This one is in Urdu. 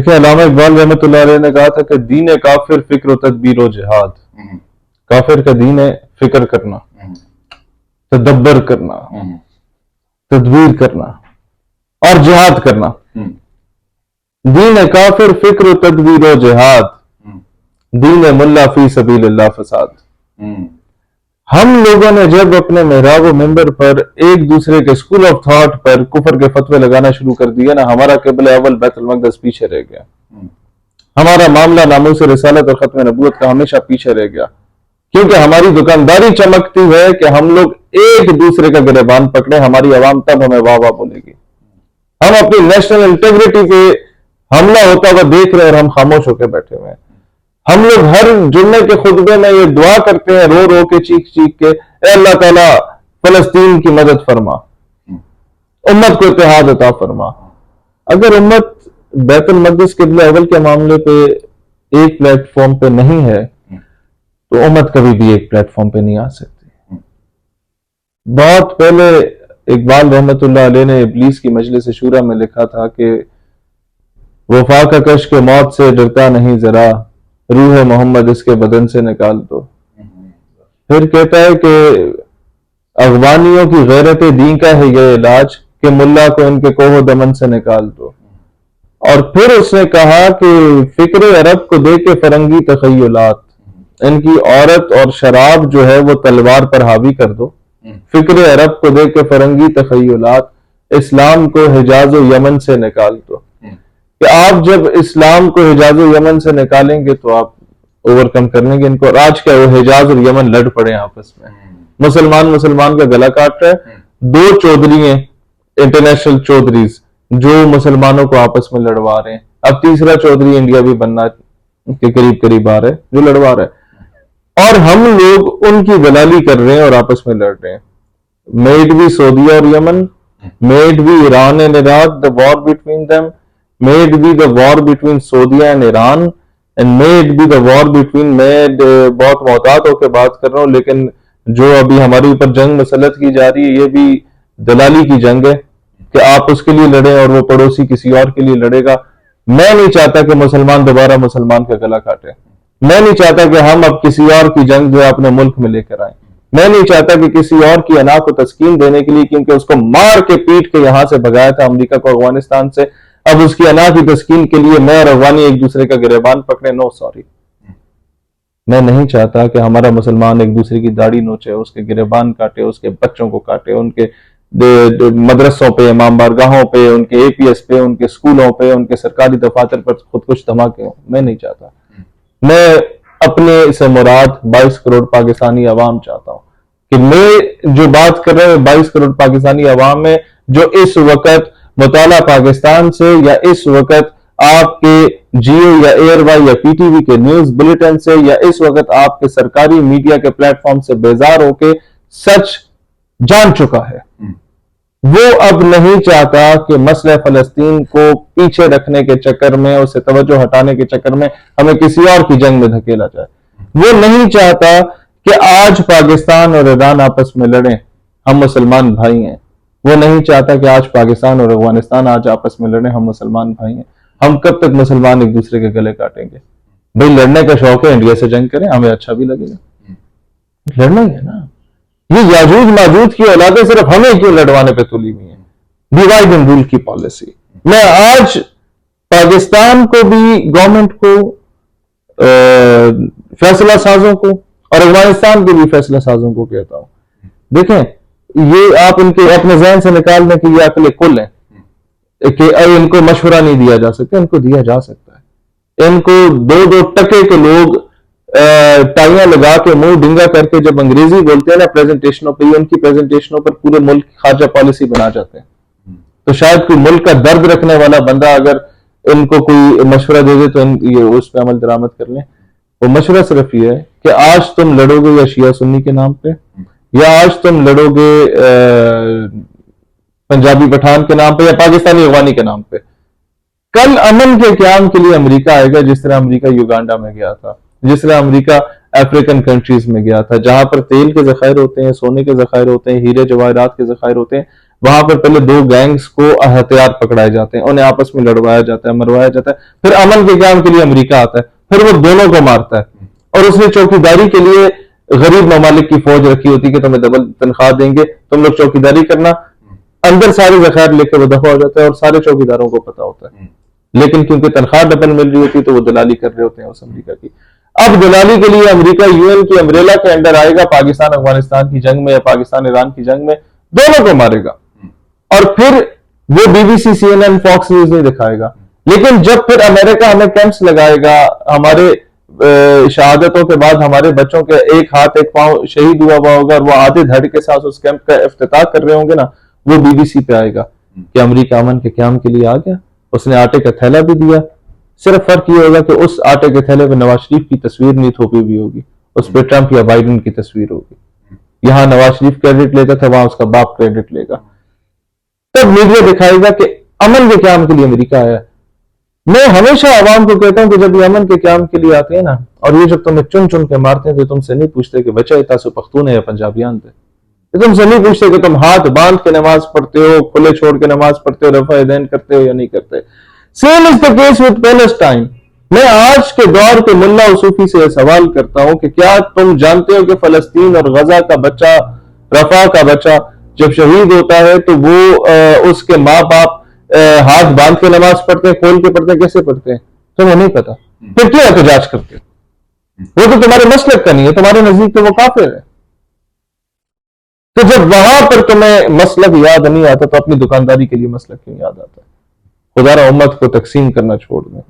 دیکھیں علامہ اقبال رحمۃ اللہ علیہ نے کہا تھا کہ دین کافر فکر و تدبیر و جہاد. کافر کا دین ہے فکر کرنا، تدبر کرنا، تدبیر کرنا اور جہاد کرنا. دین کافر فکر و تدبیر و جہاد، دین ملا فی سبیل اللہ فساد. ہم لوگوں نے جب اپنے محراب و منبر پر ایک دوسرے کے اسکول آف تھاٹ پر کفر کے فتوے لگانا شروع کر دیا نا، ہمارا قبلہ اول بیت المقدس پیچھے رہ گیا. ہمارا معاملہ ناموس رسالت اور ختم نبوت کا ہمیشہ پیچھے رہ گیا، کیونکہ ہماری دکانداری چمکتی ہے کہ ہم لوگ ایک دوسرے کا گریبان پکڑے. ہماری عوام تب ہمیں واہ واہ بولے گی. ہم اپنی نیشنل انٹیگریٹی پہ حملہ ہوتا ہوا دیکھ رہے اور ہم خاموش ہو کے بیٹھے ہوئے ہیں. ہم لوگ ہر جمعے کے خطبے میں یہ دعا کرتے ہیں رو رو کے چیخ چیخ کے، اے اللہ تعالیٰ فلسطین کی مدد فرما، امت کو اتحاد عطا فرما. اگر امت بیت المقدس قبلہ اول کے معاملے پہ ایک پلیٹ فارم پہ نہیں ہے تو امت کبھی بھی ایک پلیٹ فارم پہ نہیں آ سکتی. بہت پہلے اقبال رحمۃ اللہ علیہ نے ابلیس کی مجلس شورا میں لکھا تھا کہ وفا کا کش کے موت سے ڈرتا نہیں ذرا، روح محمد اس کے بدن سے نکال دو. پھر کہتا ہے کہ افغانیوں کی غیرت دین کا ہے یہ علاج کہ ملا کو ان کے کوہ و دمن سے نکال دو. اور پھر اس نے کہا کہ فکر عرب کو دے کے فرنگی تخیلات، ان کی عورت اور شراب جو ہے وہ تلوار پر حاوی کر دو. فکر عرب کو دے کے فرنگی تخیلات، اسلام کو حجاز و یمن سے نکال دو. کہ آپ جب اسلام کو حجاز و یمن سے نکالیں گے تو آپ اوور کم کر لیں گے ان کو. اور آج کیا وہ حجاز اور یمن لڑ پڑے آپس میں، مسلمان کا گلا کاٹ رہا ہے. دو چودھری ہیں انٹرنیشنل چودھریز جو مسلمانوں کو آپس میں لڑوا رہے ہیں. اب تیسرا چودھری انڈیا بھی بننا کے قریب آ رہا ہے جو لڑوا رہا ہے، اور ہم لوگ ان کی دلالی کر رہے ہیں اور آپس میں لڑ رہے ہیں. میڈ بھی سعودیہ اور یمن، میڈ بھی Iran and Iraq, the war between them, made be the war between Saudi and Iran, and made be the war between بہت محتاط ہو کے بات کر رہا ہوں، لیکن جو ابھی ہمارے اوپر جنگ مسلط کی جا رہی ہے یہ بھی دلالی کی جنگ ہے کہ آپ اس کے لیے لڑیں اور وہ پڑوسی کسی اور کے لیے لڑے گا. میں نہیں چاہتا کہ مسلمان دوبارہ مسلمان کا گلا کاٹے. میں نہیں چاہتا کہ ہم اب کسی اور کی جنگ جو ہے اپنے ملک میں لے کر آئیں. میں نہیں چاہتا کہ کسی اور کی انا کو تسکین دینے کے لیے، کیونکہ اس کو مار کے پیٹ کے یہاں سے بھگایا تھا امریکہ کو افغانستان سے، اب اس کی انا کی تسکین کے لیے میں اور افغانی ایک دوسرے کا گریبان پکڑے. نو سوری، میں نہیں چاہتا کہ ہمارا مسلمان ایک دوسرے کی داڑھی نوچے، اس کے گریبان کاٹے، اس کے بچوں کو کاٹے، ان کے مدرسوں پہ، امام بارگاہوں پہ، ان کے اے پی ایس پہ، ان کے اسکولوں پہ، ان کے سرکاری دفاتر پر خودکش دھماکے ہوں. میں نہیں چاہتا. میں اپنے سے مراد 22 کروڑ پاکستانی عوام چاہتا ہوں کہ میں جو بات کر رہے ہیں 22 کروڑ پاکستانی عوام میں جو اس وقت مطالعہ پاکستان سے یا اس وقت آپ کے جیو یا ایئر وائی یا پی ٹی وی کے نیوز بلیٹن سے یا اس وقت آپ کے سرکاری میڈیا کے پلیٹ فارم سے بیزار ہو کے سچ جان چکا ہے، وہ اب نہیں چاہتا کہ مسئلہ فلسطین کو پیچھے رکھنے کے چکر میں، اسے توجہ ہٹانے کے چکر میں ہمیں کسی اور کی جنگ میں دھکیلا جائے. وہ نہیں چاہتا کہ آج پاکستان اور ایران آپس میں لڑیں، ہم مسلمان بھائی ہیں. وہ نہیں چاہتا کہ آج پاکستان اور افغانستان آج آپس میں لڑیں، ہم مسلمان بھائی ہیں. ہم کب تک مسلمان ایک دوسرے کے گلے کاٹیں گے؟ بھائی لڑنے کا شوق ہے، انڈیا سے جنگ کریں، ہمیں اچھا بھی لگے گا. لڑنا ہی ہے نا. یہ یاجوج ماجوج کی اولادیں صرف ہمیں کیوں لڑوانے پہ تلی ہوئی ہیں؟ ڈیوائڈ اینڈ رول کی پالیسی. میں آج پاکستان کو بھی، گورنمنٹ کو، فیصلہ سازوں کو اور افغانستان کے بھی فیصلہ سازوں کو کہتا ہوں، دیکھیں یہ آپ ان کے اپنے ذہن سے نکالنے کی یہ عقل کل ہے کہ ان کو مشورہ نہیں دیا جا سکتا. ان کو دیا جا سکتا ہے. ان کو دو ٹکے کے لوگ ٹائیاں لگا کے منہ ڈنگا کر کے جب انگریزی بولتے ہیں نا پریزنٹیشنوں پہ، ان کی پریزنٹیشنوں پر پورے ملک خارجہ پالیسی بنا جاتے ہیں. تو شاید کوئی ملک کا درد رکھنے والا بندہ اگر ان کو کوئی مشورہ دے دے تو یہ اس پہ عمل درآمد کر لیں. وہ مشورہ صرف یہ ہے کہ آج تم لڑو گے یا شیعہ سنی کے نام پہ، یا آج تم لڑو گے پنجابی پٹھان کے نام پہ یا پاکستانی افغانی کے نام پہ. کل امن کے قیام کے لیے امریکہ آئے گا، جس طرح امریکہ یوگانڈا میں گیا تھا، جس طرح امریکہ افریقن کنٹریز میں گیا تھا، جہاں پر تیل کے ذخائر ہوتے ہیں، سونے کے ذخائر ہوتے ہیں، ہیرے جواہرات کے ذخائر ہوتے ہیں. وہاں پر پہلے 2 گینگز کو ہتھیار پکڑائے جاتے ہیں, انہیں آپس میں لڑوایا جاتا ہے, مروایا جاتا ہے, پھر امن کے قیام کے لیے امریکہ آتا ہے, پھر وہ دونوں کو مارتا ہے, اور اس نے چوکیداری کے لیے غریب ممالک کی فوج رکھی ہوتی کہ تمہیں ڈبل تنخواہ دیں گے, تم لوگ چوکیداری کرنا. اندر سارے ذخائر لے کے وہ دفع ہو جاتا ہے اور سارے چوکیداروں کو پتا ہوتا ہے, لیکن کیونکہ تنخواہ ڈبل مل رہی ہوتی تو وہ دلالی کر رہے ہوتے ہیں اس امریکہ کی. اب دلالی کے لیے امریکہ یو این کی امبریلا کے انڈر آئے گا, پاکستان افغانستان کی جنگ میں یا پاکستان ایران کی جنگ میں دونوں کو مارے گا, اور پھر وہ B B C, C N N, Fox News نہیں دکھائے گا. لیکن جب پھر امریکہ ہمیں کیمپس لگائے گا, ہمارے شہادتوں کے بعد ہمارے بچوں کے ایک ہاتھ ایک پاؤں شہید ہوا ہوا ہوگا اور وہ آدھے دھڑ کے ساتھ اس کیمپ کا افتتاح کر رہے ہوں گے نا, وہ بی بی سی پہ آئے گا کہ امریکہ امن کے قیام کے لیے آ گیا, اس نے آٹے کا تھیلا بھی دیا. صرف فرق یہ ہوگا کہ اس آٹے کے تھیلے پہ نواز شریف کی تصویر نہیں تھوپی ہوئی ہوگی, اس پہ ٹرمپ یا بائیڈن کی تصویر ہوگی. یہاں نواز شریف کریڈٹ لیتا تھا, وہاں اس کا باپ کریڈٹ لے گا. تب میڈیا دکھائے گا کہ امن کے قیام کے لیے امریکہ آیا. میں ہمیشہ عوام کو کہتا ہوں کہ جب یہ امن کے قیام کے لیے آتے ہیں نا, اور یہ جب تمہیں چن چن کے مارتے ہیں تو تم سے نہیں پوچھتے کہ بچہ تاسو پختون ہے یا پنجابیان تھے, تم سے نہیں پوچھتے کہ تم ہاتھ باندھ کے نماز پڑھتے ہو, کھلے چھوڑ کے نماز پڑھتے ہو, رفع یدین کرتے ہو یا نہیں کرتے. Same is the case with Palestine. میں آج کے دور کے ملا و صوفی سے یہ سوال کرتا ہوں کہ کیا تم جانتے ہو کہ فلسطین اور غزہ کا بچہ, رفح کا بچہ جب شہید ہوتا ہے تو وہ اس کے ماں باپ ہاتھ باندھ کے نماز پڑھتے ہیں, کھول کے پڑھتے ہیں, کیسے پڑھتے ہیں تمہیں نہیں پتا, پھر کیوں احتجاج کرتے ہو؟ وہ تو تمہارے مسلک کا نہیں ہے, تمہارے نزدیک تو وہ کافر ہے. تو جب وہاں پر تمہیں مسلک یاد نہیں آتا تو اپنی دکانداری کے لیے مسلک کیوں یاد آتا ہے؟ خدا را امت کو تقسیم کرنا چھوڑ دیں.